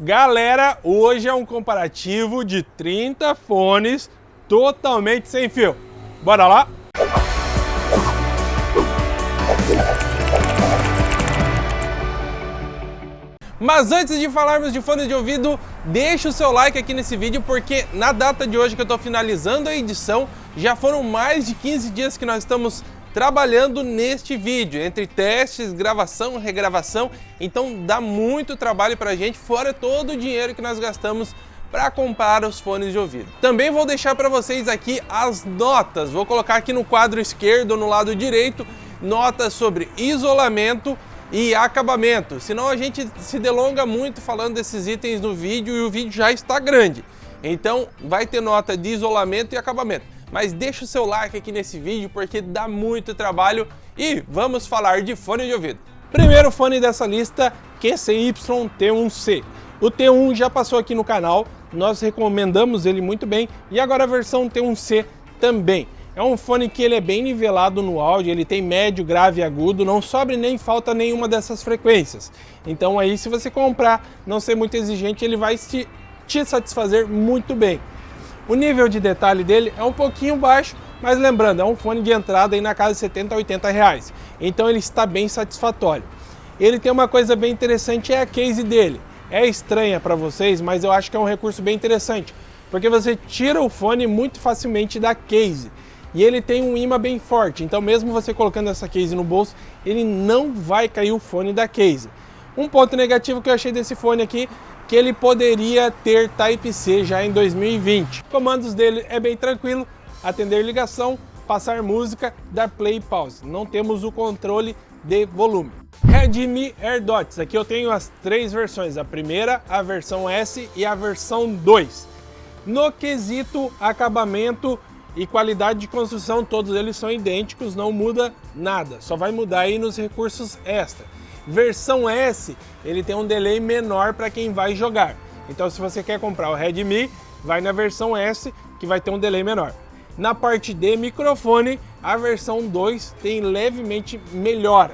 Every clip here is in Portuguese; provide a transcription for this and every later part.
Galera, hoje é um comparativo de 30 fones totalmente sem fio. Bora lá? Mas antes de falarmos de fones de ouvido, deixa o seu like aqui nesse vídeo, porque na data de hoje que eu estou finalizando a edição, já foram mais de 15 dias que nós estamos trabalhando neste vídeo, entre testes, gravação, regravação, então dá muito trabalho pra gente, fora todo o dinheiro que nós gastamos para comprar os fones de ouvido. Também vou deixar para vocês aqui as notas, vou colocar aqui no quadro esquerdo, no lado direito, notas sobre isolamento e acabamento, senão a gente se delonga muito falando desses itens no vídeo e o vídeo já está grande. Então vai ter nota de isolamento e acabamento. Mas deixa o seu like aqui nesse vídeo porque dá muito trabalho e vamos falar de fone de ouvido. Primeiro fone dessa lista, QCY T1C. O T1 já passou aqui no canal, nós recomendamos ele muito bem e agora a versão T1C também. É um fone que ele é bem nivelado no áudio, ele tem médio, grave e agudo, não sobra nem falta nenhuma dessas frequências. Então aí se você comprar, não ser muito exigente, ele vai te satisfazer muito bem. O nível de detalhe dele é um pouquinho baixo, mas lembrando, é um fone de entrada aí na casa de 70 a 80 reais. Então ele está bem satisfatório. Ele tem uma coisa bem interessante, é a case dele. É estranha para vocês, mas eu acho que é um recurso bem interessante, porque você tira o fone muito facilmente da case. E ele tem um imã bem forte, então mesmo você colocando essa case no bolso, ele não vai cair o fone da case. Um ponto negativo que eu achei desse fone aqui, que ele poderia ter Type-C já em 2020. Comandos dele é bem tranquilo, atender ligação, passar música, dar play e pause. Não temos o controle de volume. Redmi AirDots, aqui eu tenho as três versões, a primeira, a versão S e a versão 2. No quesito acabamento e qualidade de construção, todos eles são idênticos, não muda nada, só vai mudar aí nos recursos extra. Versão S, ele tem um delay menor para quem vai jogar. Então se você quer comprar o Redmi, vai na versão S, que vai ter um delay menor. Na parte de microfone, a versão 2 tem levemente melhora.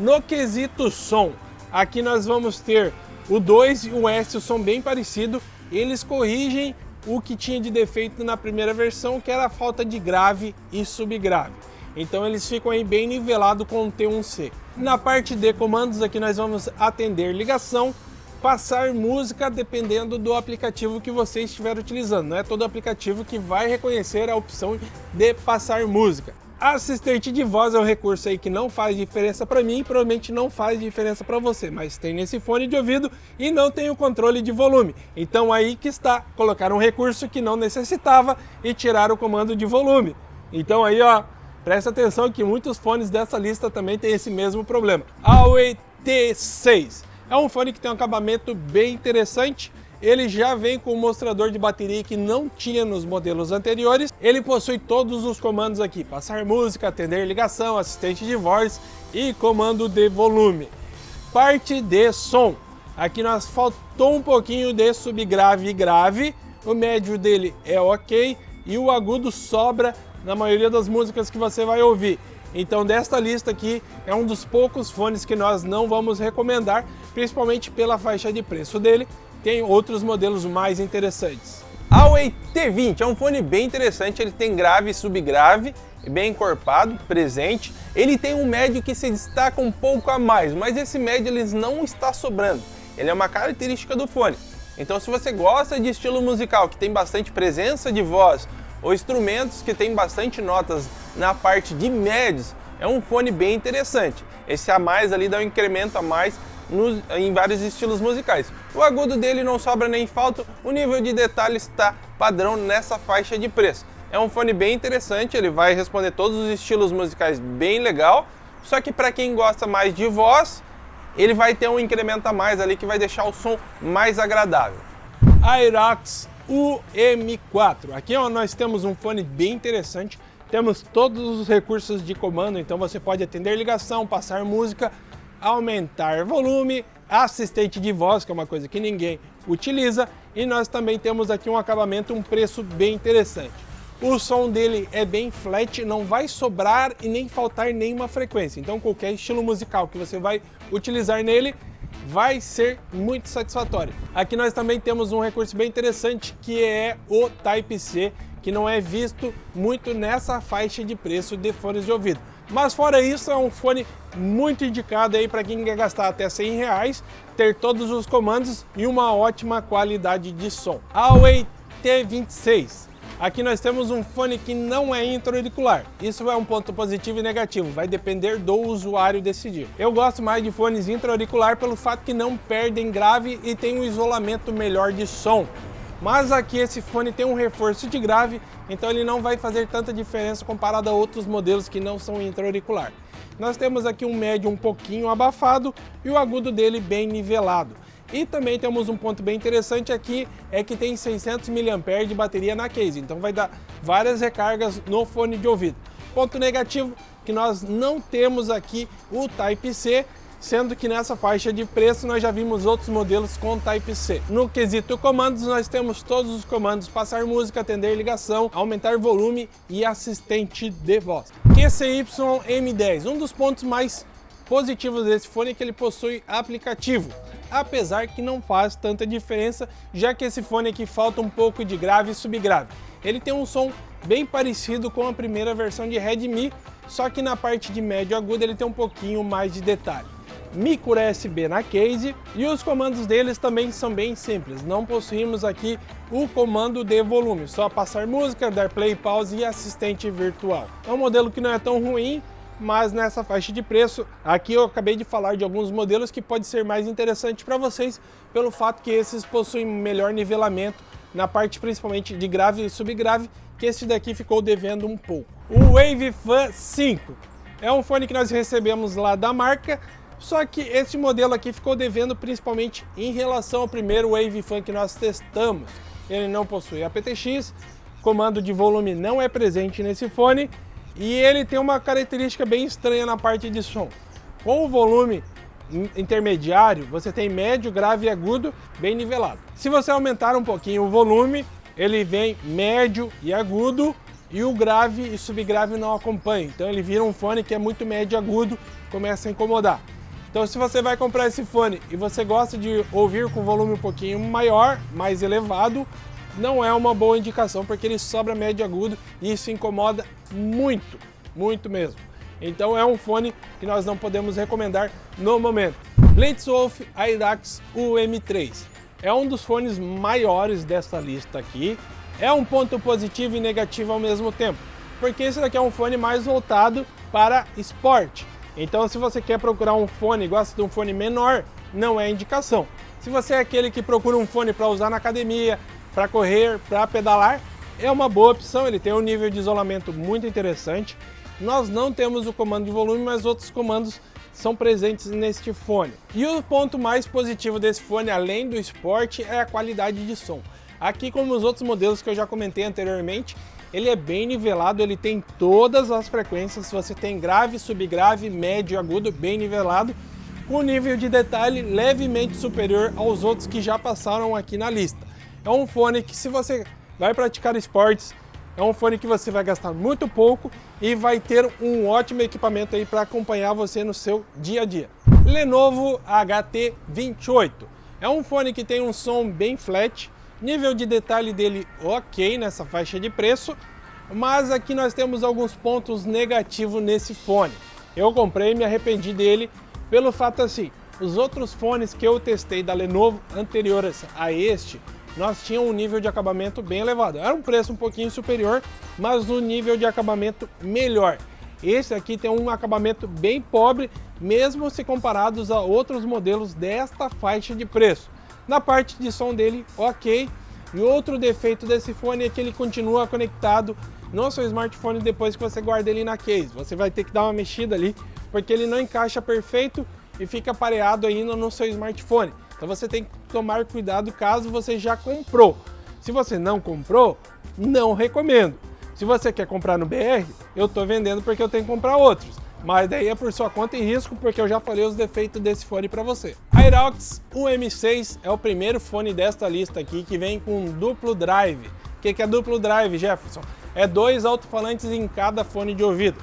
No quesito som, aqui nós vamos ter o 2 e o S, o som bem parecido. Eles corrigem o que tinha de defeito na primeira versão, que era a falta de grave e subgrave. Então eles ficam aí bem nivelados com o T1C. Na parte de comandos aqui nós vamos atender ligação, passar música dependendo do aplicativo que você estiver utilizando. Não é todo aplicativo que vai reconhecer a opção de passar música. Assistente de voz é um recurso aí que não faz diferença para mim e provavelmente não faz diferença para você, mas tem nesse fone de ouvido e não tem o controle de volume. Então aí que está, colocar um recurso que não necessitava e tirar o comando de volume. Então aí ó, presta atenção que muitos fones dessa lista também têm esse mesmo problema. Huawei T6 é um fone que tem um acabamento bem interessante. Ele já vem com um mostrador de bateria que não tinha nos modelos anteriores. Ele possui todos os comandos aqui: passar música, atender ligação, assistente de voz e comando de volume. Parte de som. Aqui nós faltou um pouquinho de subgrave e grave. O médio dele é ok e o agudo sobra na maioria das músicas que você vai ouvir. Então desta lista aqui é um dos poucos fones que nós não vamos recomendar, principalmente pela faixa de preço dele. Tem outros modelos mais interessantes. Huawei T20 é um fone bem interessante, ele tem grave e subgrave, bem encorpado, presente. Ele tem um médio que se destaca um pouco a mais, mas esse médio ele não está sobrando. Ele é uma característica do fone. Então se você gosta de estilo musical que tem bastante presença de voz, ou instrumentos que tem bastante notas na parte de médios, é um fone bem interessante. Esse a mais ali dá um incremento a mais em vários estilos musicais. O agudo dele não sobra nem falta, o nível de detalhe está padrão nessa faixa de preço. É um fone bem interessante, ele vai responder todos os estilos musicais bem legal, só que para quem gosta mais de voz, ele vai ter um incremento a mais ali que vai deixar o som mais agradável. Aerox UM4. Aqui ó, nós temos um fone bem interessante, temos todos os recursos de comando, então você pode atender ligação, passar música, aumentar volume, assistente de voz, que é uma coisa que ninguém utiliza, e nós também temos aqui um acabamento, um preço bem interessante. O som dele é bem flat, não vai sobrar e nem faltar nenhuma frequência, então qualquer estilo musical que você vai utilizar nele, vai ser muito satisfatório. Aqui nós também temos um recurso bem interessante, que é o Type-C, que não é visto muito nessa faixa de preço de fones de ouvido. Mas fora isso, é um fone muito indicado aí para quem quer gastar até R$100, ter todos os comandos e uma ótima qualidade de som. Huawei T26. Aqui nós temos um fone que não é intra-auricular. Isso é um ponto positivo e negativo, vai depender do usuário decidir. Eu gosto mais de fones intra-auricular pelo fato que não perdem grave e tem um isolamento melhor de som. Mas aqui esse fone tem um reforço de grave, então ele não vai fazer tanta diferença comparado a outros modelos que não são intra-auricular. Nós temos aqui um médio um pouquinho abafado e o agudo dele bem nivelado. E também temos um ponto bem interessante aqui, é que tem 600 mAh de bateria na case, então vai dar várias recargas no fone de ouvido. Ponto negativo, que nós não temos aqui o Type-C, sendo que nessa faixa de preço nós já vimos outros modelos com Type-C. No quesito comandos, nós temos todos os comandos: passar música, atender ligação, aumentar volume e assistente de voz. QCY M10, um dos pontos mais positivos desse fone é que ele possui aplicativo, apesar que não faz tanta diferença, já que esse fone aqui falta um pouco de grave e subgrave. Ele tem um som bem parecido com a primeira versão de Redmi, só que na parte de médio agudo ele tem um pouquinho mais de detalhe. Micro USB na case e os comandos deles também são bem simples. Não possuímos aqui o comando de volume, só passar música, dar play, pause e assistente virtual. É um modelo que não é tão ruim, mas nessa faixa de preço, aqui eu acabei de falar de alguns modelos que pode ser mais interessante para vocês, pelo fato que esses possuem melhor nivelamento na parte principalmente de grave e subgrave, que esse daqui ficou devendo um pouco. O Wave Fan 5 é um fone que nós recebemos lá da marca, só que esse modelo aqui ficou devendo principalmente em relação ao primeiro Wave Fan que nós testamos. Ele não possui aptX, comando de volume não é presente nesse fone, e ele tem uma característica bem estranha na parte de som. Com o volume intermediário, você tem médio, grave e agudo bem nivelado. Se você aumentar um pouquinho o volume, ele vem médio e agudo, e o grave e subgrave não acompanham. Então ele vira um fone que é muito médio e agudo, começa a incomodar. Então se você vai comprar esse fone e você gosta de ouvir com volume um pouquinho maior, mais elevado, não é uma boa indicação, porque ele sobra médio e agudo e isso incomoda muito, muito mesmo. Então é um fone que nós não podemos recomendar no momento. Blitzwolf Airax UM3 é um dos fones maiores dessa lista aqui. É um ponto positivo e negativo ao mesmo tempo, porque esse daqui é um fone mais voltado para esporte. Então se você quer procurar um fone, gosta de um fone menor, não é indicação. Se você é aquele que procura um fone para usar na academia, para correr, para pedalar, é uma boa opção. Ele tem um nível de isolamento muito interessante. Nós não temos o comando de volume, mas outros comandos são presentes neste fone. E o ponto mais positivo desse fone, além do esporte, é a qualidade de som. Aqui, como os outros modelos que eu já comentei anteriormente, ele é bem nivelado, ele tem todas as frequências. Você tem grave, subgrave, médio e agudo bem nivelado, com nível de detalhe levemente superior aos outros que já passaram aqui na lista. É um fone que, se você vai praticar esportes, é um fone que você vai gastar muito pouco e vai ter um ótimo equipamento aí para acompanhar você no seu dia a dia. Lenovo HT28 é um fone que tem um som bem flat, nível de detalhe dele ok nessa faixa de preço, mas aqui nós temos alguns pontos negativos nesse fone. Eu comprei e me arrependi dele pelo fato assim, os outros fones que eu testei da Lenovo anteriores a este, nós tínhamos um nível de acabamento bem elevado. Era um preço um pouquinho superior, mas um nível de acabamento melhor. Esse aqui tem um acabamento bem pobre, mesmo se comparados a outros modelos desta faixa de preço. Na parte de som dele, ok. E outro defeito desse fone é que ele continua conectado no seu smartphone depois que você guarda ele na case. Você vai ter que dar uma mexida ali, porque ele não encaixa perfeito e fica pareado ainda no seu smartphone. Então você tem que tomar cuidado caso você já comprou. Se você não comprou, não recomendo. Se você quer comprar no BR, eu estou vendendo porque eu tenho que comprar outros. Mas daí é por sua conta e risco, porque eu já falei os defeitos desse fone para você. Airax UM6 é o primeiro fone desta lista aqui que vem com duplo drive. O que é duplo drive, Jefferson? É 2 alto-falantes em cada fone de ouvido.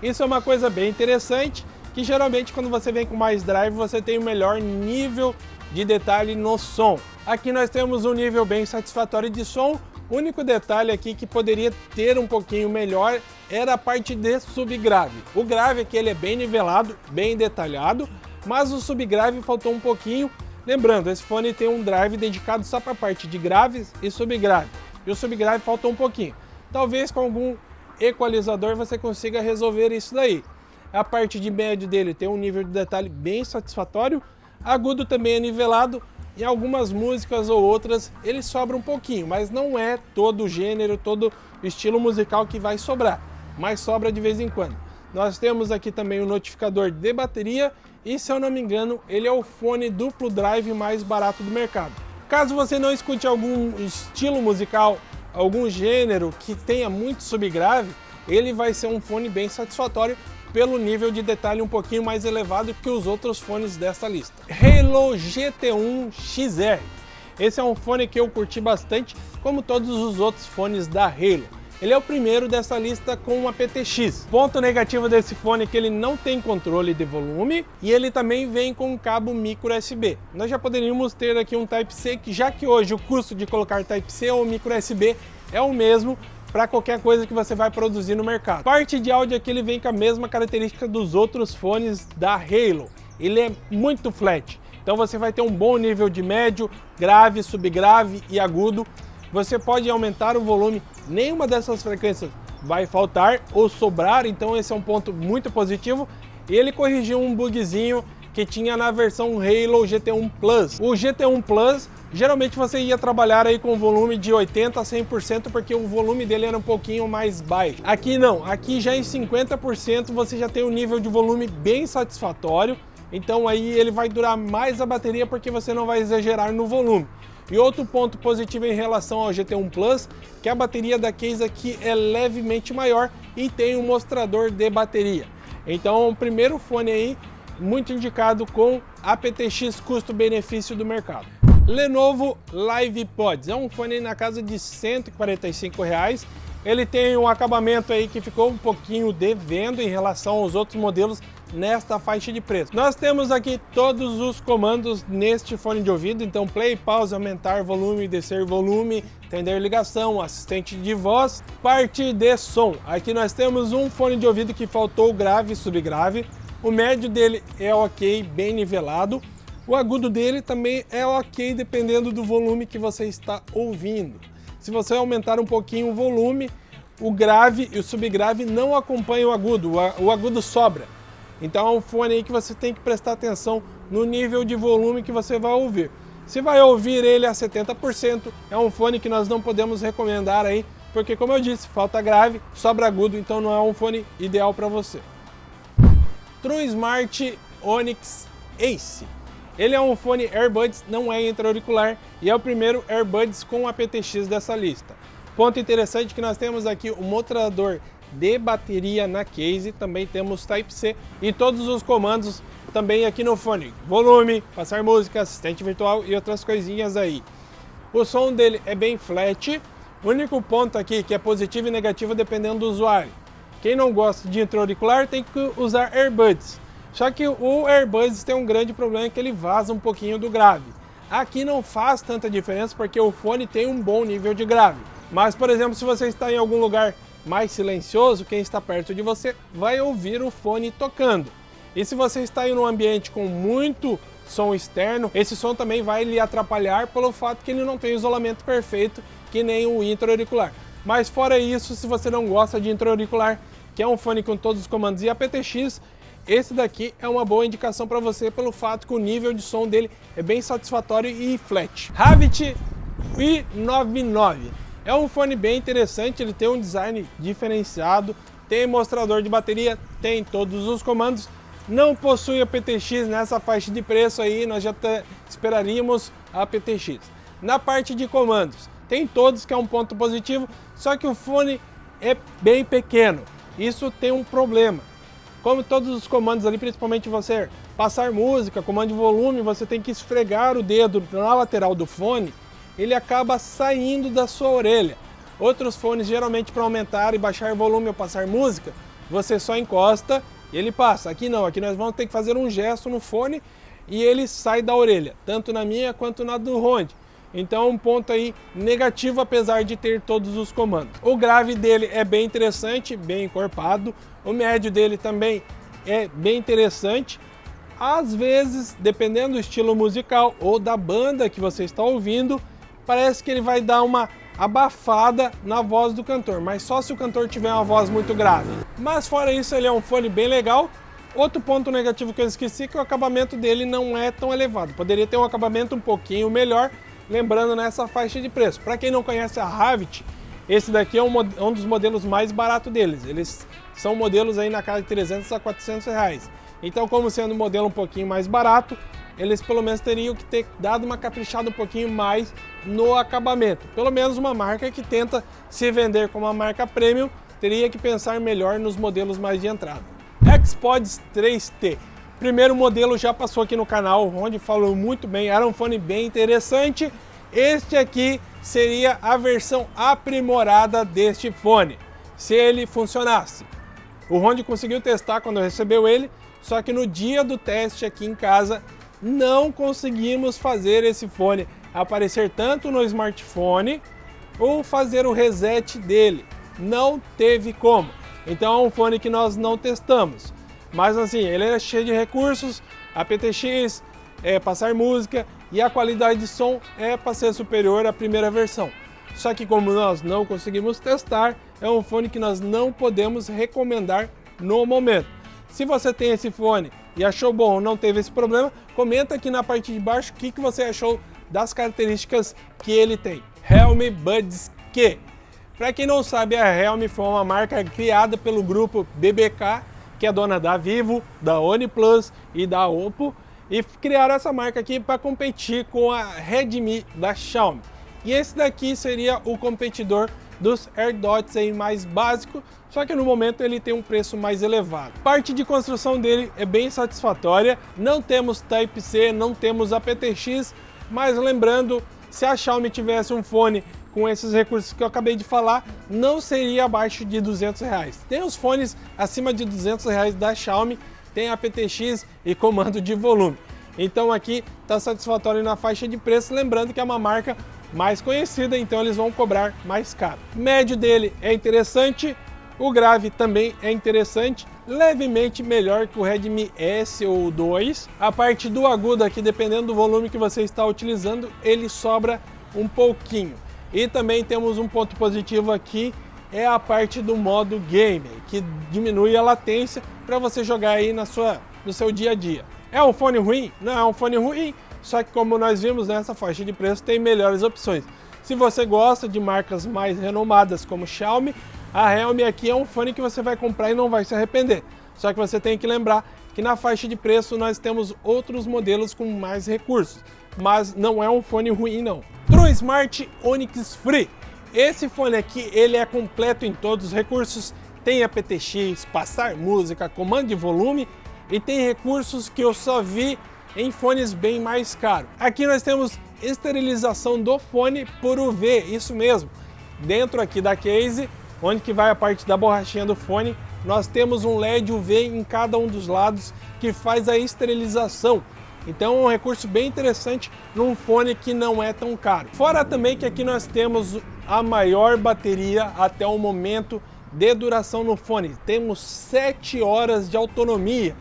Isso é uma coisa bem interessante, que geralmente quando você vem com mais drive você tem o melhor nível de detalhe no som. Aqui nós temos um nível bem satisfatório de som. O único detalhe aqui que poderia ter um pouquinho melhor era a parte de subgrave. O grave aqui ele é bem nivelado, bem detalhado, mas o subgrave faltou um pouquinho. Lembrando, esse fone tem um drive dedicado só para a parte de graves e subgrave. E o subgrave faltou um pouquinho. Talvez com algum equalizador você consiga resolver isso daí. A parte de médio dele tem um nível de detalhe bem satisfatório. Agudo também é nivelado. Em algumas músicas ou outras ele sobra um pouquinho, mas não é todo o gênero, todo o estilo musical que vai sobrar, mas sobra de vez em quando. Nós temos aqui também o notificador de bateria e, se eu não me engano, ele é o fone duplo drive mais barato do mercado. Caso você não escute algum estilo musical, algum gênero que tenha muito subgrave, ele vai ser um fone bem satisfatório pelo nível de detalhe um pouquinho mais elevado que os outros fones dessa lista. Halo GT1 XR. Esse é um fone que eu curti bastante, como todos os outros fones da Halo. Ele é o primeiro dessa lista com uma PTX. Ponto negativo desse fone é que ele não tem controle de volume e ele também vem com um cabo micro USB. Nós já poderíamos ter aqui um Type-C, já que hoje o custo de colocar Type-C ou micro USB é o mesmo para qualquer coisa que você vai produzir no mercado. Parte de áudio aqui ele vem com a mesma característica dos outros fones da Halo. Ele é muito flat, então você vai ter um bom nível de médio, grave, subgrave e agudo. Você pode aumentar o volume, nenhuma dessas frequências vai faltar ou sobrar, então esse é um ponto muito positivo. E ele corrigiu um bugzinho que tinha na versão Halo GT1 Plus. O GT1 Plus, geralmente você ia trabalhar aí com volume de 80% a 100%, porque o volume dele era um pouquinho mais baixo. Aqui não, aqui já em 50% você já tem um nível de volume bem satisfatório, então aí ele vai durar mais a bateria porque você não vai exagerar no volume. E outro ponto positivo em relação ao GT1 Plus, que a bateria da case aqui é levemente maior e tem um mostrador de bateria. Então o primeiro fone aí, muito indicado com a PTX custo-benefício do mercado. Lenovo LivePods, é um fone na casa de R$ 145. Ele tem um acabamento aí que ficou um pouquinho devendo em relação aos outros modelos nesta faixa de preço. Nós temos aqui todos os comandos neste fone de ouvido, então play, pause, aumentar volume, descer volume, atender ligação, assistente de voz, parte de som. Aqui nós temos um fone de ouvido que faltou grave e subgrave. O médio dele é ok, bem nivelado. O agudo dele também é ok, dependendo do volume que você está ouvindo. Se você aumentar um pouquinho o volume, o grave e o subgrave não acompanham o agudo sobra. Então é um fone aí que você tem que prestar atenção no nível de volume que você vai ouvir. Se vai ouvir ele a 70%, é um fone que nós não podemos recomendar aí, porque como eu disse, falta grave, sobra agudo, então não é um fone ideal para você. TrueSmart Onyx Ace. Ele é um fone AirBuds, não é intra-auricular e é o primeiro AirBuds com a PTX dessa lista. Ponto interessante que nós temos aqui o mostrador de bateria na case, também temos Type-C e todos os comandos também aqui no fone. Volume, passar música, assistente virtual e outras coisinhas aí. O som dele é bem flat, o único ponto aqui que é positivo e negativo dependendo do usuário. Quem não gosta de intra-auricular tem que usar AirBuds. Só que o AirBuds tem um grande problema, que ele vaza um pouquinho do grave. Aqui não faz tanta diferença porque o fone tem um bom nível de grave. Mas, por exemplo, se você está em algum lugar mais silencioso, quem está perto de você vai ouvir o fone tocando. E se você está em um ambiente com muito som externo, esse som também vai lhe atrapalhar pelo fato que ele não tem isolamento perfeito, que nem o intra-auricular. Mas fora isso, se você não gosta de intra-auricular, que é um fone com todos os comandos e a PTX, esse daqui é uma boa indicação para você pelo fato que o nível de som dele é bem satisfatório e flat. Havit i99 é um fone bem interessante, ele tem um design diferenciado, tem mostrador de bateria, tem todos os comandos, não possui a PTX nessa faixa de preço aí, nós já esperaríamos a PTX. Na parte de comandos, tem todos, que é um ponto positivo, só que o fone é bem pequeno, isso tem um problema. Como todos os comandos ali, principalmente você passar música, comando de volume, você tem que esfregar o dedo na lateral do fone, ele acaba saindo da sua orelha. Outros fones, geralmente para aumentar e baixar volume ou passar música, você só encosta e ele passa. Aqui não, aqui nós vamos ter que fazer um gesto no fone e ele sai da orelha, tanto na minha quanto na do Ronde. Então um ponto aí negativo, apesar de ter todos os comandos. O grave dele é bem interessante, bem encorpado. O médio dele também é bem interessante. Às vezes, dependendo do estilo musical ou da banda que você está ouvindo, parece que ele vai dar uma abafada na voz do cantor, mas só se o cantor tiver uma voz muito grave. Mas fora isso, ele é um fone bem legal. Outro ponto negativo que eu esqueci é que o acabamento dele não é tão elevado. Poderia ter um acabamento um pouquinho melhor, lembrando nessa faixa de preço. Para quem não conhece a Havit, esse daqui é um dos modelos mais baratos deles. Eles são modelos aí na casa de 300 a 400 reais. Então, como sendo um modelo um pouquinho mais barato, eles pelo menos teriam que ter dado uma caprichada um pouquinho mais no acabamento. Pelo menos uma marca que tenta se vender como uma marca premium, teria que pensar melhor nos modelos mais de entrada. Xpods 3T. Primeiro modelo já passou aqui no canal, onde falou muito bem, era um fone bem interessante. Este aqui seria a versão aprimorada deste fone, se ele funcionasse. O Ronde conseguiu testar quando recebeu ele, só que no dia do teste aqui em casa, não conseguimos fazer esse fone aparecer tanto no smartphone ou fazer o reset dele. Não teve como. Então é um fone que nós não testamos. Mas assim, ele é cheio de recursos, aptX, passar música e a qualidade de som é para ser superior à primeira versão. Só que como nós não conseguimos testar, é um fone que nós não podemos recomendar no momento. Se você tem esse fone e achou bom ou não teve esse problema, comenta aqui na parte de baixo o que você achou das características que ele tem. Helm Buds Q. Para quem não sabe, a Helm foi uma marca criada pelo grupo BBK, que é dona da Vivo, da OnePlus e da Oppo, e criaram essa marca aqui para competir com a Redmi da Xiaomi. E esse daqui seria o competidor dos AirDots aí mais básico, só que no momento ele tem um preço mais elevado. Parte de construção dele é bem satisfatória, não temos Type-C, não temos aptX, mas lembrando, se a Xiaomi tivesse um fone com esses recursos que eu acabei de falar, não seria abaixo de 200 reais. Tem os fones acima de 200 reais da Xiaomi, tem aptX e comando de volume. Então aqui está satisfatório na faixa de preço, lembrando que é uma marca mais conhecida, então eles vão cobrar mais caro. O médio dele é interessante, o grave também é interessante, levemente melhor que o Redmi S ou 2. A parte do agudo aqui, dependendo do volume que você está utilizando, ele sobra um pouquinho. E também temos um ponto positivo aqui, é a parte do modo gamer, que diminui a latência para você jogar aí no seu dia a dia. É um fone ruim? Não é um fone ruim, só que como nós vimos nessa faixa de preço tem melhores opções. Se você gosta de marcas mais renomadas como Xiaomi, a Helm aqui é um fone que você vai comprar e não vai se arrepender. Só que você tem que lembrar que na faixa de preço nós temos outros modelos com mais recursos, mas não é um fone ruim não. TrueSmart Onyx Free. Esse fone aqui ele é completo em todos os recursos, tem aptX, passar música, comando de volume e tem recursos que eu só vi em fones bem mais caros. Aqui nós temos esterilização do fone por UV, isso mesmo. Dentro aqui da case, onde que vai a parte da borrachinha do fone, nós temos um LED UV em cada um dos lados que faz a esterilização. Então é um recurso bem interessante num fone que não é tão caro. Fora também que aqui nós temos a maior bateria até o momento de duração no fone. Temos 7 horas de autonomia.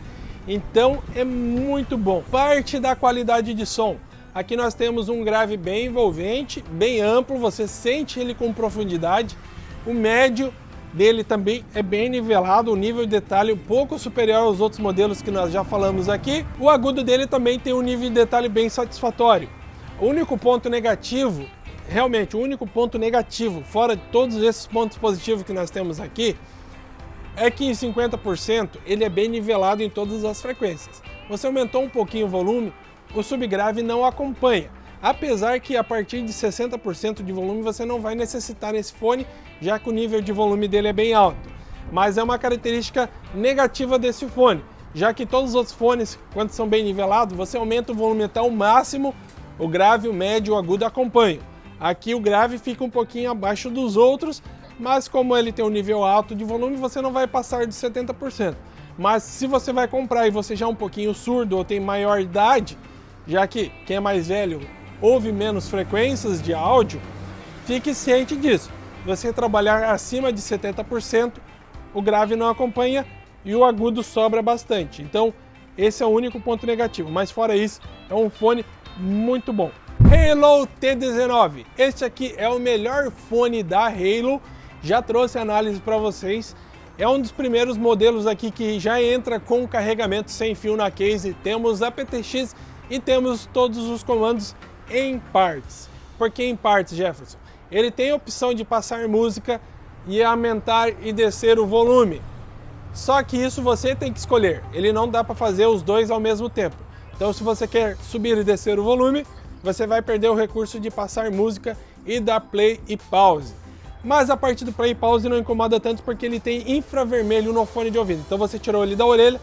Então é muito bom. Parte da qualidade de som. Aqui nós temos um grave bem envolvente, bem amplo, você sente ele com profundidade. O médio dele também é bem nivelado, o nível de detalhe um pouco superior aos outros modelos que nós já falamos aqui. O agudo dele também tem um nível de detalhe bem satisfatório. O único ponto negativo, realmente o único ponto negativo, fora de todos esses pontos positivos que nós temos aqui, é que em 50% ele é bem nivelado em todas as frequências. Você aumentou um pouquinho o volume, o subgrave não acompanha. Apesar que a partir de 60% de volume você não vai necessitar esse fone, já que o nível de volume dele é bem alto. Mas é uma característica negativa desse fone, já que todos os outros fones, quando são bem nivelados, você aumenta o volume até o máximo, o grave, o médio e o agudo acompanham. Aqui o grave fica um pouquinho abaixo dos outros, mas como ele tem um nível alto de volume, você não vai passar de 70%. Mas se você vai comprar e você já é um pouquinho surdo ou tem maior idade, já que quem é mais velho ouve menos frequências de áudio, fique ciente disso. Você trabalhar acima de 70%, o grave não acompanha e o agudo sobra bastante. Então, esse é o único ponto negativo, mas fora isso, é um fone muito bom. Halo T19, este aqui é o melhor fone da Halo, já trouxe análise para vocês. É um dos primeiros modelos aqui que já entra com carregamento sem fio na case. Temos aptX e temos todos os comandos em partes. Por que em partes, Jefferson? Ele tem a opção de passar música e aumentar e descer o volume. Só que isso você tem que escolher. Ele não dá para fazer os dois ao mesmo tempo. Então, se você quer subir e descer o volume, você vai perder o recurso de passar música e dar play e pause. Mas a parte do play e pause não incomoda tanto porque ele tem infravermelho no fone de ouvido. Então você tirou ele da orelha,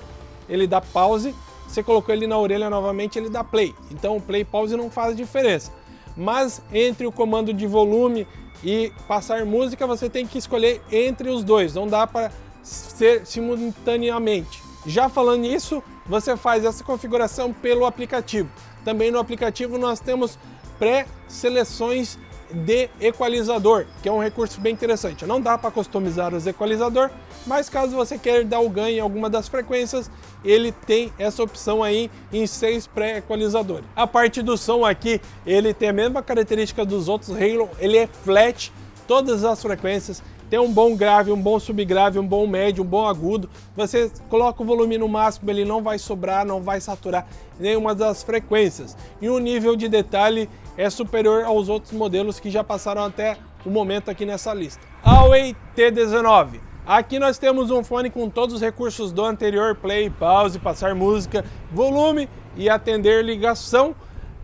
ele dá pause, você colocou ele na orelha novamente, ele dá play. Então o play e pause não faz diferença. Mas entre o comando de volume e passar música, você tem que escolher entre os dois. Não dá para ser simultaneamente. Já falando nisso, você faz essa configuração pelo aplicativo. Também no aplicativo nós temos pré-seleções de equalizador, que é um recurso bem interessante. Não dá para customizar os equalizador, mas caso você queira dar o ganho em alguma das frequências, ele tem essa opção aí em 6 pré-equalizadores. A parte do som aqui, ele tem a mesma característica dos outros Halo, ele é flat, todas as frequências, tem um bom grave, um bom subgrave, um bom médio, um bom agudo. Você coloca o volume no máximo, ele não vai sobrar, não vai saturar nenhuma das frequências. E o nível de detalhe é superior aos outros modelos que já passaram até o momento aqui nessa lista. Huawei T19. Aqui nós temos um fone com todos os recursos do anterior, play, pause, passar música, volume e atender ligação.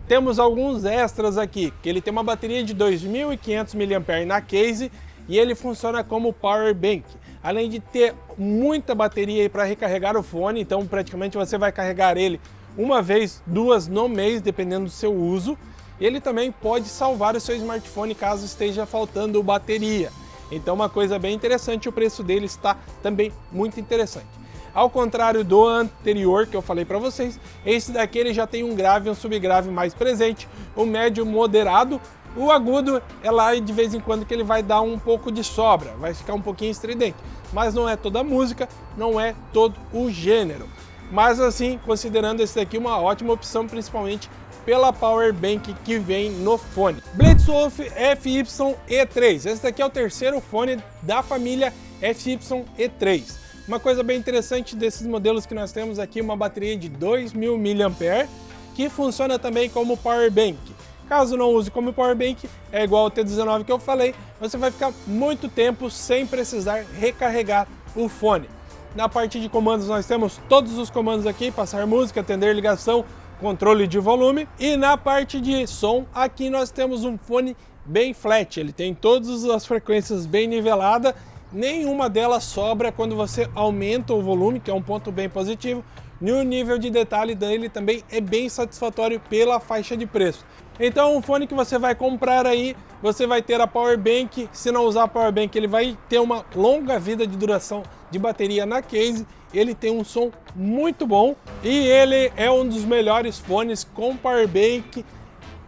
Temos alguns extras aqui, que ele tem uma bateria de 2.500 mAh na case e ele funciona como power bank. Além de ter muita bateria para recarregar o fone, então praticamente você vai carregar ele uma vez, duas no mês, dependendo do seu uso. Ele também pode salvar o seu smartphone caso esteja faltando bateria. Então uma coisa bem interessante, o preço dele está também muito interessante. Ao contrário do anterior que eu falei para vocês, esse daqui ele já tem um grave e um subgrave mais presente, o médio moderado, o agudo é lá de vez em quando que ele vai dar um pouco de sobra, vai ficar um pouquinho estridente, mas não é toda a música, não é todo o gênero. Mas assim, considerando esse daqui uma ótima opção, principalmente pela power bank que vem no fone. Blitzwolf FY-E3, esse daqui é o terceiro fone da família FY-E3. Uma coisa bem interessante desses modelos que nós temos aqui, uma bateria de 2.000 mAh, que funciona também como power bank. Caso não use como power bank, é igual ao T19 que eu falei, você vai ficar muito tempo sem precisar recarregar o fone. Na parte de comandos nós temos todos os comandos aqui, passar música, atender ligação, controle de volume. E na parte de som, aqui nós temos um fone bem flat, ele tem todas as frequências bem niveladas, nenhuma delas sobra quando você aumenta o volume, que é um ponto bem positivo. E o nível de detalhe dele também é bem satisfatório pela faixa de preço. Então um fone que você vai comprar aí, você vai ter a power bank, se não usar a power bank ele vai ter uma longa vida de duração de bateria na case, ele tem um som muito bom e ele é um dos melhores fones com power bank,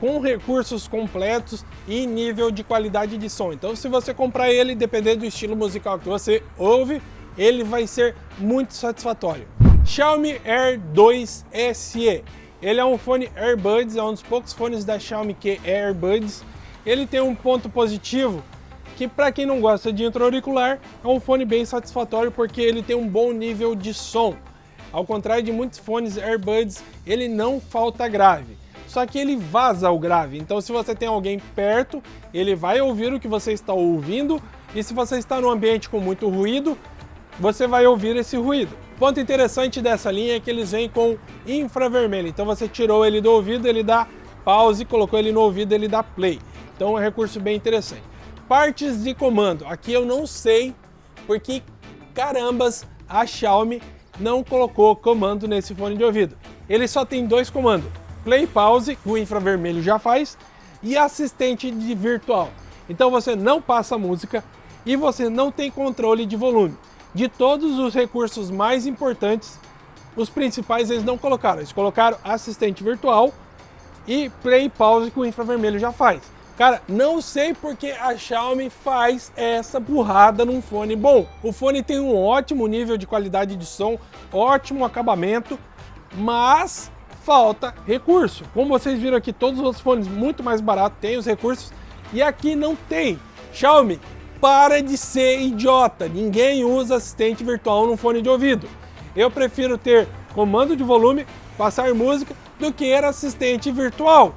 com recursos completos e nível de qualidade de som. Então se você comprar ele, dependendo do estilo musical que você ouve, ele vai ser muito satisfatório. Xiaomi Air 2 SE. Ele é um fone AirBuds, é um dos poucos fones da Xiaomi que é AirBuds. Ele tem um ponto positivo que, para quem não gosta de intra-auricular, é um fone bem satisfatório porque ele tem um bom nível de som. Ao contrário de muitos fones AirBuds, ele não falta grave. Só que ele vaza o grave, então se você tem alguém perto, ele vai ouvir o que você está ouvindo, e se você está num ambiente com muito ruído, você vai ouvir esse ruído. Ponto interessante dessa linha é que eles vêm com infravermelho, então você tirou ele do ouvido, ele dá pause, colocou ele no ouvido, ele dá play. Então é um recurso bem interessante. Partes de comando, aqui eu não sei porque carambas a Xiaomi não colocou comando nesse fone de ouvido. Ele só tem dois comandos, play e pause, o infravermelho já faz, e assistente de virtual. Então você não passa música e você não tem controle de volume. De todos os recursos mais importantes, os principais eles não colocaram. Eles colocaram assistente virtual e play e pause que o infravermelho já faz. Cara, não sei porque a Xiaomi faz essa burrada num fone bom. O fone tem um ótimo nível de qualidade de som, ótimo acabamento, mas falta recurso. Como vocês viram aqui, todos os outros fones muito mais baratos têm os recursos e aqui não tem. Xiaomi, para de ser idiota. Ninguém usa assistente virtual no fone de ouvido. Eu prefiro ter comando de volume, passar música, do que assistente virtual.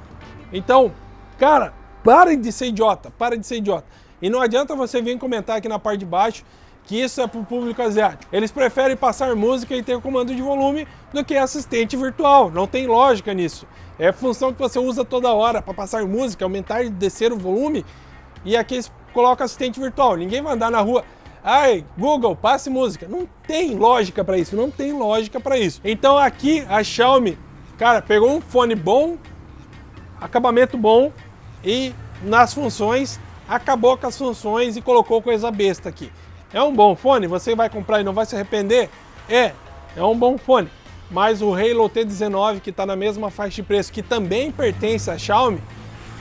Então, cara, parem de ser idiota, parem de ser idiota. E não adianta você vir comentar aqui na parte de baixo que isso é para o público asiático. Eles preferem passar música e ter comando de volume do que assistente virtual. Não tem lógica nisso. É função que você usa toda hora para passar música, aumentar e descer o volume. E aqui eles colocam assistente virtual. Ninguém vai andar na rua, ai, Google, passe música. Não tem lógica para isso, não tem lógica para isso. Então aqui a Xiaomi, cara, pegou um fone bom, acabamento bom e nas funções, acabou com as funções e colocou coisa besta aqui. É um bom fone, você vai comprar e não vai se arrepender? É um bom fone. Mas o Halo T19, que está na mesma faixa de preço, que também pertence à Xiaomi,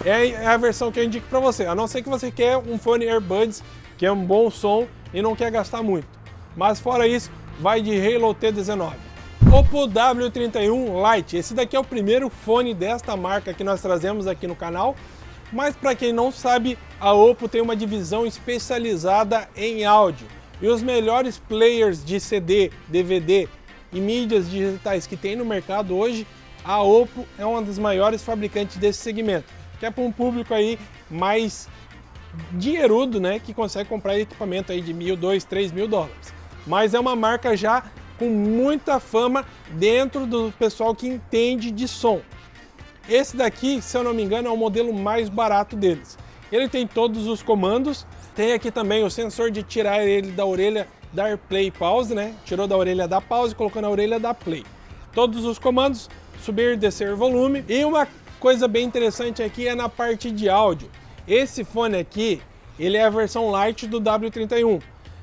é a versão que eu indico para você. A não ser que você quer um fone AirBuds, que é um bom som e não quer gastar muito. Mas fora isso, vai de Halo T19. Oppo W31 Lite. Esse daqui é o primeiro fone desta marca que nós trazemos aqui no canal. Mas para quem não sabe, a Oppo tem uma divisão especializada em áudio. E os melhores players de CD, DVD e mídias digitais que tem no mercado hoje, a Oppo é uma das maiores fabricantes desse segmento. Que é para um público aí mais dinheirudo, né? Que consegue comprar equipamento aí de $1.000, $2.000, $3.000. Mas é uma marca já com muita fama dentro do pessoal que entende de som. Esse daqui, se eu não me engano, é o modelo mais barato deles. Ele tem todos os comandos, tem aqui também o sensor de tirar ele da orelha, dar play e pause, né? Tirou da orelha da pause, colocou na orelha da play. Todos os comandos, subir e descer volume. E uma coisa bem interessante aqui é na parte de áudio. Esse fone aqui, ele é a versão Lite do W31.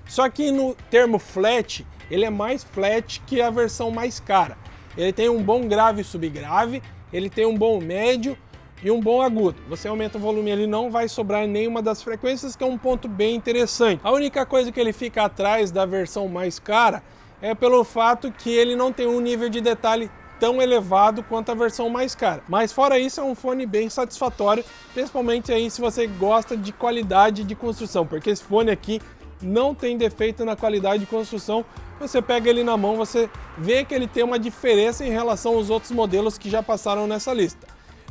Só que no termo flat, ele é mais flat que a versão mais cara. Ele tem um bom grave e subgrave, ele tem um bom médio e um bom agudo. Você aumenta o volume, ele não vai sobrar nenhuma das frequências, que é um ponto bem interessante. A única coisa que ele fica atrás da versão mais cara é pelo fato que ele não tem um nível de detalhe tão elevado quanto a versão mais cara. Mas fora isso, é um fone bem satisfatório, principalmente aí se você gosta de qualidade de construção, porque esse fone aqui não tem defeito na qualidade de construção. Você pega ele na mão, você vê que ele tem uma diferença em relação aos outros modelos que já passaram nessa lista.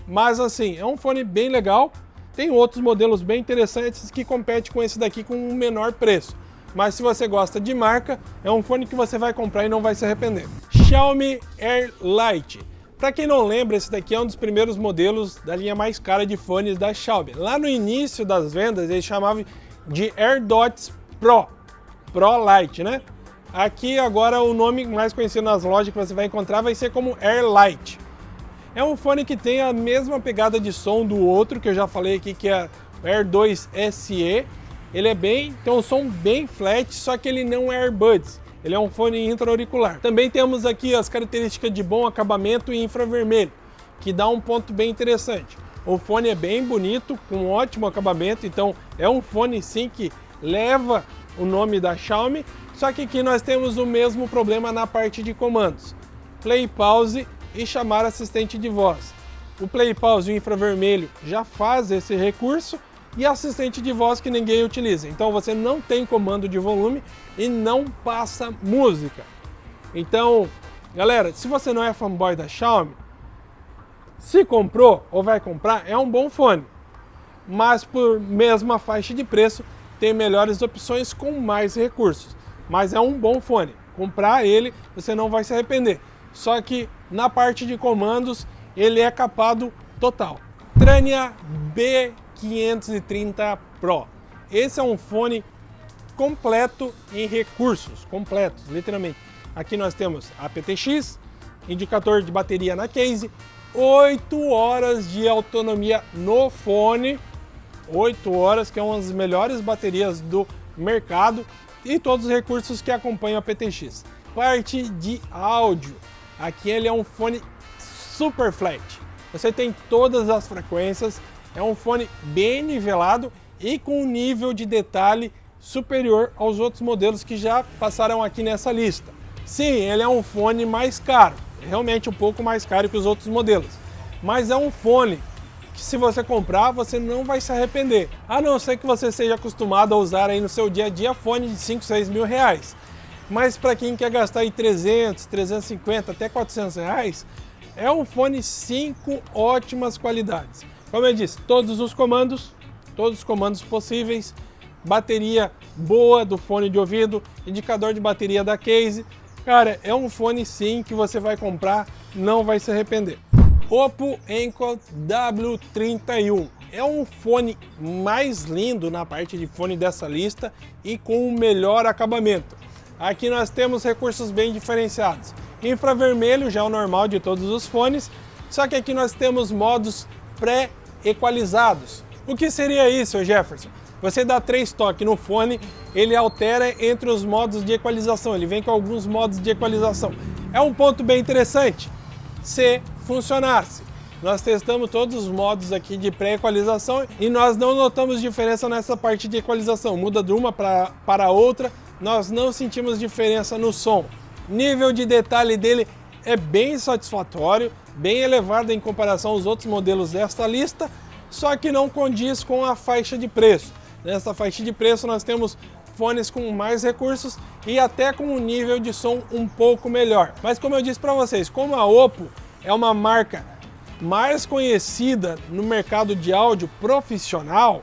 Mas assim, é um fone bem legal. Tem outros modelos bem interessantes que competem com esse daqui com um menor preço. Mas se você gosta de marca, é um fone que você vai comprar e não vai se arrepender. Xiaomi Air Lite. Para quem não lembra, esse daqui é um dos primeiros modelos da linha mais cara de fones da Xiaomi. Lá no início das vendas, eles chamavam de AirDots Pro Lite, né? Aqui agora o nome mais conhecido nas lojas que você vai encontrar vai ser como Air Lite. É um fone que tem a mesma pegada de som do outro, que eu já falei aqui, que é o Air 2 SE. Ele tem um som bem flat, só que ele não é AirBuds. Ele é um fone intra-auricular. Também temos aqui as características de bom acabamento e infravermelho, que dá um ponto bem interessante. O fone é bem bonito, com ótimo acabamento, então é um fone sim que leva o nome da Xiaomi, só que aqui nós temos o mesmo problema na parte de comandos. Play, pause e chamar assistente de voz. O play, pause e o infravermelho já faz esse recurso, e assistente de voz que ninguém utiliza. Então você não tem comando de volume e não passa música. Então, galera, se você não é fanboy da Xiaomi, se comprou ou vai comprar, é um bom fone. Mas por mesma faixa de preço, tem melhores opções com mais recursos. Mas é um bom fone. Comprar ele, você não vai se arrepender. Só que na parte de comandos, ele é capado total. Trania B530 Pro. Esse é um fone completo em recursos, completos, literalmente. Aqui nós temos aptX, indicador de bateria na case, 8 horas de autonomia no fone, 8 horas, que é uma das melhores baterias do mercado. e todos os recursos que acompanham a PTX. Parte de áudio, aqui ele é um fone super flat, você tem todas as frequências, é um fone bem nivelado e com um nível de detalhe superior aos outros modelos que já passaram aqui nessa lista. Sim, ele é um fone mais caro, realmente um pouco mais caro que os outros modelos, mas é um fone que se você comprar, você não vai se arrepender, a não ser que você seja acostumado a usar aí no seu dia a dia fone de 5, 6 mil reais. Mas para quem quer gastar aí 300, 350, até 400 reais, é um fone 5 ótimas qualidades. Como eu disse, todos os comandos possíveis, bateria boa do fone de ouvido, indicador de bateria da case. Cara, é um fone sim que você vai comprar, não vai se arrepender. Oppo Enco W31 é um fone mais lindo na parte de fone dessa lista e com o melhor acabamento. Aqui nós temos recursos bem diferenciados. Infravermelho já é o normal de todos os fones, só que aqui nós temos modos pré-equalizados. O que seria isso, Jefferson? Você dá 3 toques no fone, ele altera entre os modos de equalização, ele vem com alguns modos de equalização. É um ponto bem interessante, se funcionasse. Nós testamos todos os modos aqui de pré-equalização e nós não notamos diferença nessa parte de equalização. Muda de uma para outra, nós não sentimos diferença no som. Nível de detalhe dele é bem satisfatório, bem elevado em comparação aos outros modelos desta lista, só que não condiz com a faixa de preço. Nessa faixa de preço nós temos fones com mais recursos e até com um nível de som um pouco melhor. Mas como eu disse para vocês, como a Oppo é uma marca mais conhecida no mercado de áudio profissional,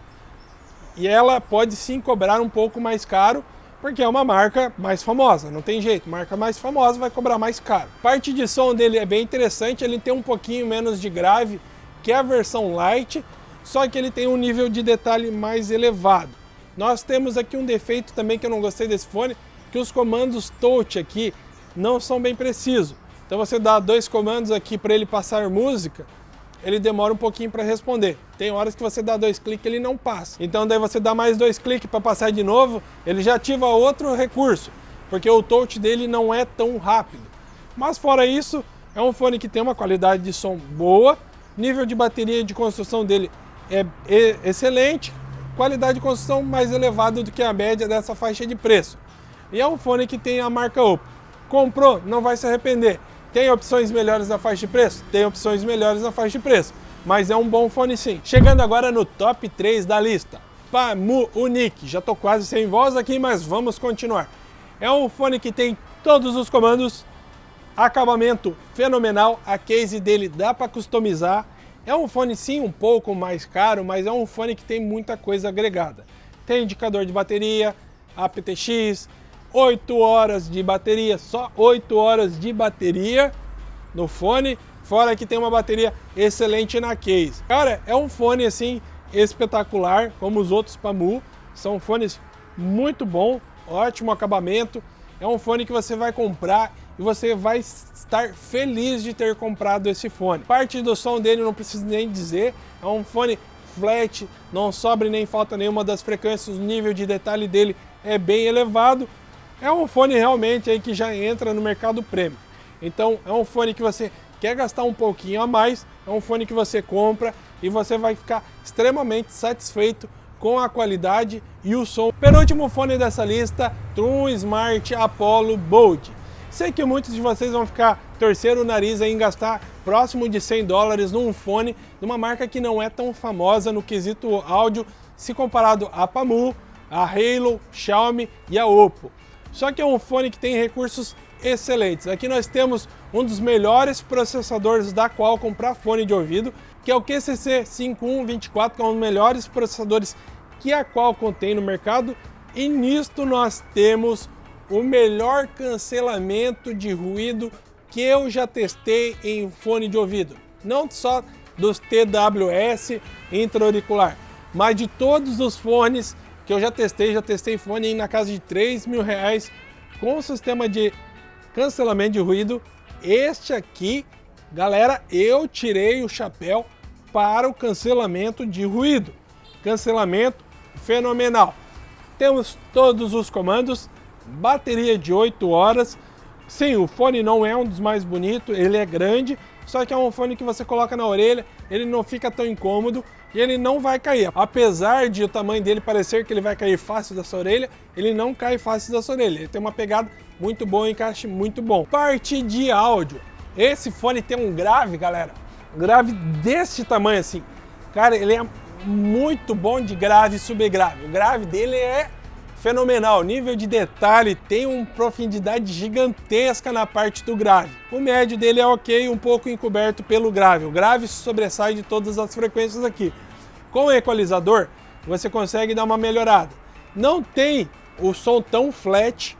e ela pode sim cobrar um pouco mais caro, porque é uma marca mais famosa, não tem jeito, marca mais famosa vai cobrar mais caro. Parte de som dele é bem interessante, ele tem um pouquinho menos de grave que a versão Lite, só que ele tem um nível de detalhe mais elevado. Nós temos aqui um defeito também que eu não gostei desse fone, que os comandos touch aqui não são bem precisos. Então você dá 2 comandos aqui para ele passar música, ele demora um pouquinho para responder. Tem horas que você dá 2 cliques e ele não passa. Então daí você dá mais 2 cliques para passar de novo, ele já ativa outro recurso, porque o touch dele não é tão rápido. Mas fora isso, é um fone que tem uma qualidade de som boa, nível de bateria de construção dele é excelente, qualidade de construção mais elevada do que a média dessa faixa de preço. E é um fone que tem a marca Oppo. Comprou, não vai se arrepender. Tem opções melhores na faixa de preço? Tem opções melhores na faixa de preço, mas é um bom fone sim. Chegando agora no top 3 da lista, Pamu Unique. Já tô quase sem voz aqui, mas vamos continuar. É um fone que tem todos os comandos, acabamento fenomenal, a case dele dá para customizar. É um fone sim um pouco mais caro, mas é um fone que tem muita coisa agregada. Tem indicador de bateria, aptX, 8 horas de bateria, só 8 horas de bateria no fone, fora que tem uma bateria excelente na case. Cara, é um fone assim espetacular, como os outros Pamu, são fones muito bom, ótimo acabamento, é um fone que você vai comprar e você vai estar feliz de ter comprado esse fone. Parte do som dele não preciso nem dizer, é um fone flat, não sobra nem falta nenhuma das frequências, o nível de detalhe dele é bem elevado. É um fone realmente aí que já entra no mercado premium. Então é um fone que você quer gastar um pouquinho a mais, é um fone que você compra e você vai ficar extremamente satisfeito com a qualidade e o som. Penúltimo fone dessa lista, Trum Smart Apollo Bold. Sei que muitos de vocês vão ficar torcendo o nariz aí em gastar próximo de $100 num fone de uma marca que não é tão famosa no quesito áudio se comparado a Pamu, a Halo, Xiaomi e a Oppo. Só que é um fone que tem recursos excelentes. Aqui nós temos um dos melhores processadores da Qualcomm para fone de ouvido, que é o QCC 5124, que é um dos melhores processadores que a Qualcomm tem no mercado. E nisto nós temos o melhor cancelamento de ruído que eu já testei em fone de ouvido. Não só dos TWS intra-auricular, mas de todos os fones que eu já testei fone aí na casa de R$3.000 com o sistema de cancelamento de ruído. Este aqui, galera, eu tirei o chapéu para o cancelamento de ruído. Cancelamento fenomenal. Temos todos os comandos, bateria de 8 horas. Sim, o fone não é um dos mais bonitos, ele é grande, só que é um fone que você coloca na orelha, ele não fica tão incômodo e ele não vai cair. Apesar de o tamanho dele parecer que ele vai cair fácil da sua orelha, ele não cai fácil da sua orelha. Ele tem uma pegada muito boa, um encaixe muito bom. Parte de áudio. Esse fone tem um grave, galera, grave desse tamanho assim. Cara, ele é muito bom de grave e subgrave. O grave dele é fenomenal, nível de detalhe, tem uma profundidade gigantesca na parte do grave. O médio dele é ok, um pouco encoberto pelo grave. O grave sobressai de todas as frequências aqui. Com o equalizador, você consegue dar uma melhorada. Não tem o som tão flat,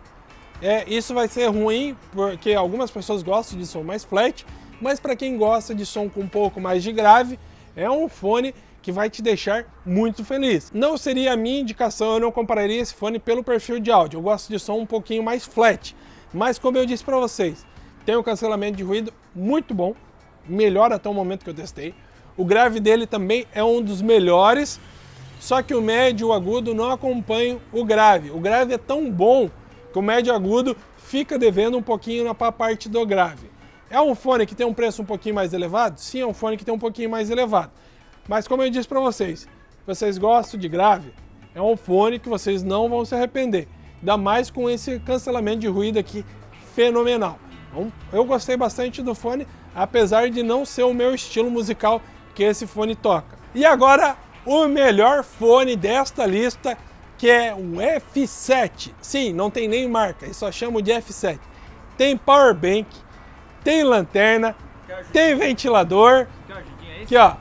isso vai ser ruim, porque algumas pessoas gostam de som mais flat, mas para quem gosta de som com um pouco mais de grave, é um fone que vai te deixar muito feliz. Não seria a minha indicação, eu não compararia esse fone pelo perfil de áudio. Eu gosto de som um pouquinho mais flat, mas como eu disse para vocês, tem um cancelamento de ruído muito bom, melhor até o momento que eu testei. O grave dele também é um dos melhores, só que o médio e o agudo não acompanham o grave. O grave é tão bom que o médio e o agudo fica devendo um pouquinho na parte do grave. É um fone que tem um preço um pouquinho mais elevado? Sim, é um fone que tem um pouquinho mais elevado. Mas como eu disse para vocês, vocês gostam de grave, é um fone que vocês não vão se arrepender. Ainda mais com esse cancelamento de ruído aqui fenomenal. Então, eu gostei bastante do fone, apesar de não ser o meu estilo musical que esse fone toca. E agora, o melhor fone desta lista, que é o F7. Sim, não tem nem marca, eles só chamam de F7. Tem power bank, tem lanterna, tem ventilador. Aqui, ó.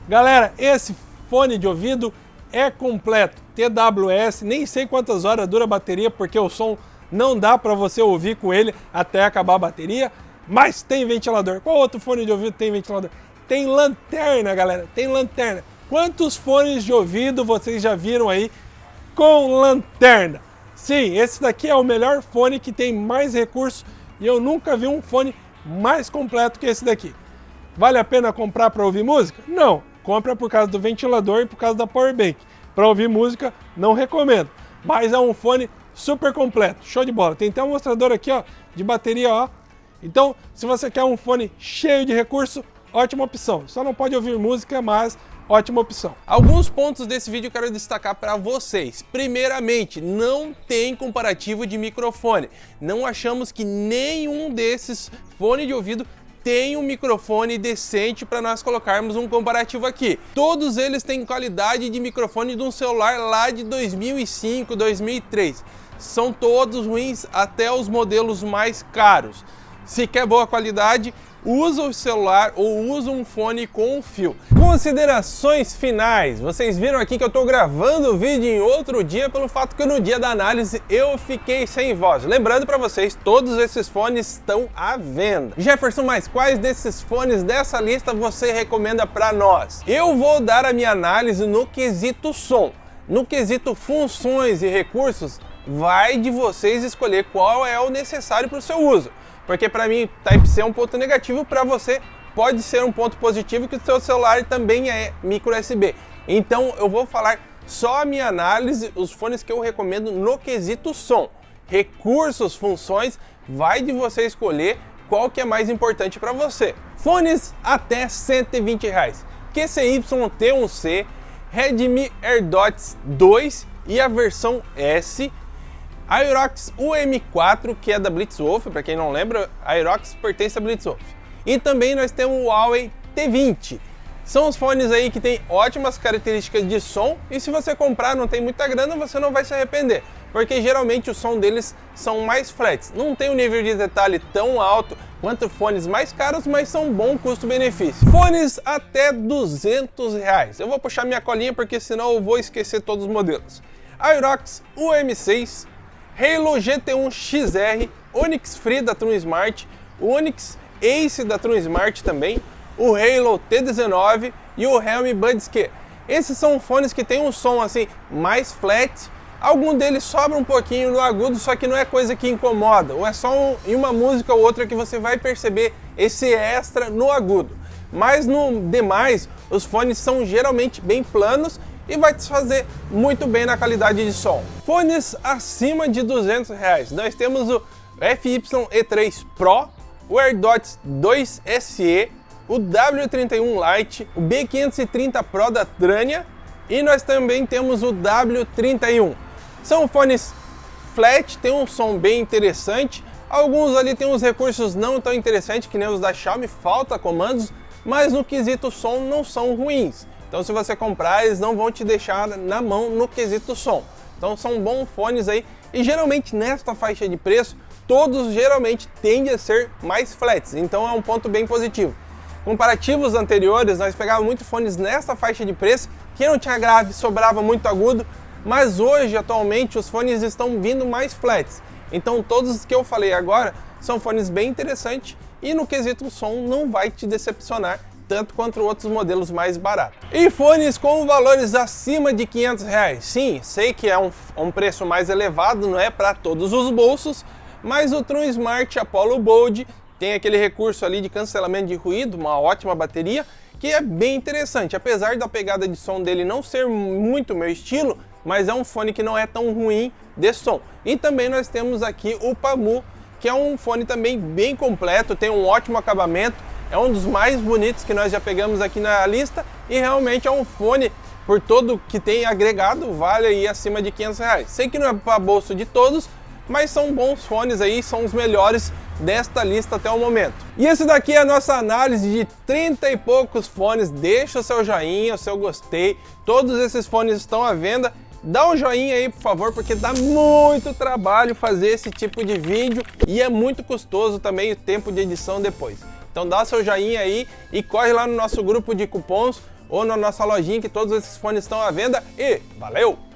Galera, esse fone de ouvido é completo, TWS, nem sei quantas horas dura a bateria, porque o som não dá para você ouvir com ele até acabar a bateria, mas tem ventilador. Qual outro fone de ouvido tem ventilador? Tem lanterna, galera, tem lanterna. Quantos fones de ouvido vocês já viram aí com lanterna? Sim, esse daqui é o melhor fone que tem mais recursos e eu nunca vi um fone mais completo que esse daqui. Vale a pena comprar para ouvir música? Não. Compra por causa do ventilador e por causa da power bank. Para ouvir música, não recomendo. Mas é um fone super completo, show de bola. Tem até um mostrador aqui, ó, de bateria, ó. Então, se você quer um fone cheio de recurso, ótima opção. Só não pode ouvir música, mas ótima opção. Alguns pontos desse vídeo eu quero destacar para vocês. Primeiramente, não tem comparativo de microfone. Não achamos que nenhum desses fones de ouvido tem um microfone decente para nós colocarmos um comparativo aqui. Todos eles têm qualidade de microfone de um celular lá de 2005, 2003. São todos ruins, até os modelos mais caros. Se quer boa qualidade, usa o celular ou usa um fone com fio. Considerações finais. Vocês viram aqui que eu estou gravando o vídeo em outro dia pelo fato que no dia da análise eu fiquei sem voz. Lembrando para vocês, todos esses fones estão à venda. Jefferson, mas quais desses fones dessa lista você recomenda para nós? Eu vou dar a minha análise no quesito som. No quesito funções e recursos, vai de vocês escolher qual é o necessário para o seu uso. Porque para mim, Type-C é um ponto negativo, para você pode ser um ponto positivo, que o seu celular também é micro USB. Então eu vou falar só a minha análise, os fones que eu recomendo no quesito som. Recursos, funções, vai de você escolher qual que é mais importante para você. Fones até R$120. QCY T1C, Redmi AirDots 2 e a versão S, Aerox UM4, que é da Blitzwolf, para quem não lembra, a Aerox pertence à Blitzwolf. E também nós temos o Huawei T20. São os fones aí que tem ótimas características de som, e se você comprar, não tem muita grana, você não vai se arrepender, porque geralmente o som deles são mais flats. Não tem um nível de detalhe tão alto quanto fones mais caros, mas são bom custo-benefício. Fones até R$200. Eu vou puxar minha colinha, porque senão eu vou esquecer todos os modelos. Aerox UM6, Halo GT1 XR, Onyx Free da TrueSmart, o Onyx Ace da TrueSmart também, o Halo T19 e o Helm Buds Q. Esses são fones que tem um som assim mais flat, algum deles sobra um pouquinho no agudo, só que não é coisa que incomoda, ou é só em uma música ou outra que você vai perceber esse extra no agudo. Mas no demais, os fones são geralmente bem planos e vai te fazer muito bem na qualidade de som. Fones acima de R$200. Nós temos o FYE3 Pro, o AirDots 2 SE, o W31 Lite, o B530 Pro da Trania e nós também temos o W31. São fones flat, tem um som bem interessante, alguns ali tem uns recursos não tão interessantes que nem os da Xiaomi, falta comandos, mas no quesito som não são ruins. Então se você comprar, eles não vão te deixar na mão no quesito som. Então são bons fones aí e geralmente nesta faixa de preço, todos geralmente tendem a ser mais flats, então é um ponto bem positivo. Comparativos anteriores, nós pegávamos muito fones nessa faixa de preço, que não tinha grave, sobrava muito agudo, mas hoje, atualmente, os fones estão vindo mais flats. Então todos os que eu falei agora são fones bem interessantes e no quesito som não vai te decepcionar tanto quanto outros modelos mais baratos. E fones com valores acima de R$500. Sim, sei que é um preço mais elevado, não é para todos os bolsos, mas o Tron Smart Apollo Bold tem aquele recurso ali de cancelamento de ruído, uma ótima bateria, que é bem interessante. Apesar da pegada de som dele não ser muito meu estilo, mas é um fone que não é tão ruim de som. E também nós temos aqui o Pamu, que é um fone também bem completo, tem um ótimo acabamento, é um dos mais bonitos que nós já pegamos aqui na lista e realmente é um fone, por todo que tem agregado, vale aí acima de R$500. Sei que não é para bolso de todos, mas são bons fones aí, são os melhores desta lista até o momento. E esse daqui é a nossa análise de 30 e poucos fones. Deixa o seu joinha, o seu gostei, todos esses fones estão à venda. Dá um joinha aí, por favor, porque dá muito trabalho fazer esse tipo de vídeo e é muito custoso também o tempo de edição depois. Então dá seu joinha aí e corre lá no nosso grupo de cupons ou na nossa lojinha que todos esses fones estão à venda e valeu!